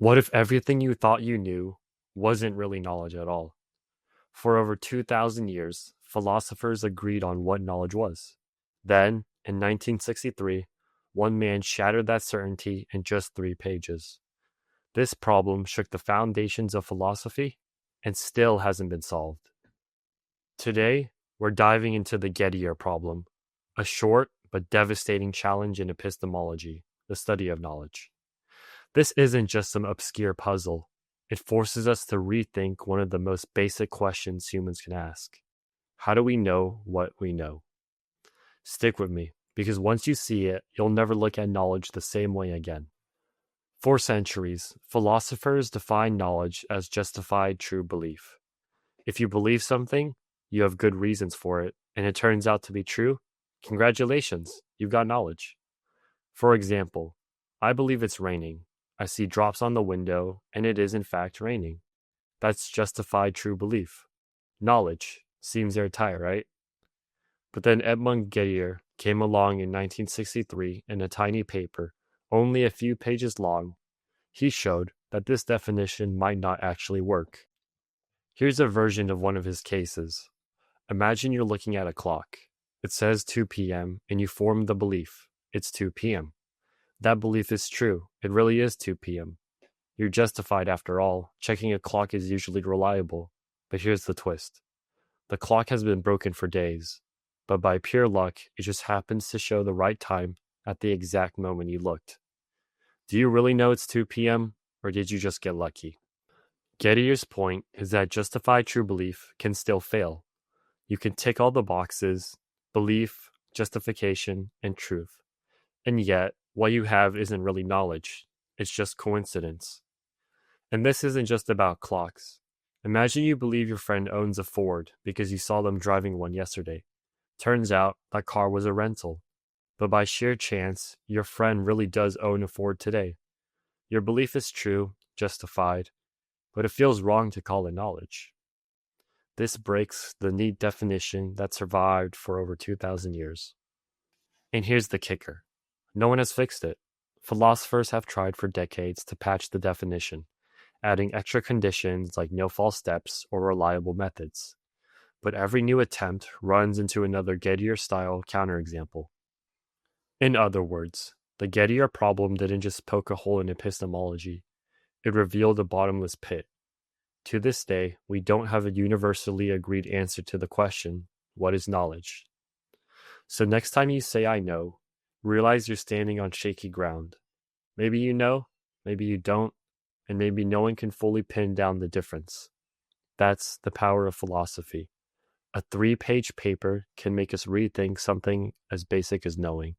What if everything you thought you knew wasn't really knowledge at all? For over 2,000 years, philosophers agreed on what knowledge was. Then, in 1963, one man shattered that certainty in just 3 pages. This problem shook the foundations of philosophy and still hasn't been solved. Today, we're diving into the Gettier Problem, a short but devastating challenge in epistemology, the study of knowledge. This isn't just some obscure puzzle. It forces us to rethink one of the most basic questions humans can ask. How do we know what we know? Stick with me, because once you see it, you'll never look at knowledge the same way again. For centuries, philosophers defined knowledge as justified true belief. If you believe something, you have good reasons for it, and it turns out to be true, congratulations, you've got knowledge. For example, I believe it's raining. I see drops on the window, and it is in fact raining. That's justified true belief. Knowledge seems airtight, right? But then Edmund Gettier came along in 1963 in a tiny paper, only a few pages long. He showed that this definition might not actually work. Here's a version of one of his cases. Imagine you're looking at a clock. It says 2 p.m. and you form the belief it's 2 p.m. That belief is true. It really is 2 p.m. You're justified after all. Checking a clock is usually reliable. But here's the twist. The clock has been broken for days. But by pure luck, it just happens to show the right time at the exact moment you looked. Do you really know it's 2 p.m. or did you just get lucky? Gettier's point is that justified true belief can still fail. You can tick all the boxes, belief, justification, and truth. And yet, what you have isn't really knowledge. It's just coincidence. And this isn't just about clocks. Imagine you believe your friend owns a Ford because you saw them driving one yesterday. Turns out that car was a rental. But by sheer chance, your friend really does own a Ford today. Your belief is true, justified, but it feels wrong to call it knowledge. This breaks the neat definition that survived for over 2,000 years. And here's the kicker. No one has fixed it. Philosophers have tried for decades to patch the definition, adding extra conditions like no false steps or reliable methods. But every new attempt runs into another Gettier-style counterexample. In other words, the Gettier problem didn't just poke a hole in epistemology. It revealed a bottomless pit. To this day, we don't have a universally agreed answer to the question, what is knowledge? So next time you say I know, realize you're standing on shaky ground. Maybe you know, maybe you don't, and maybe no one can fully pin down the difference. That's the power of philosophy. A 3-page paper can make us rethink something as basic as knowing.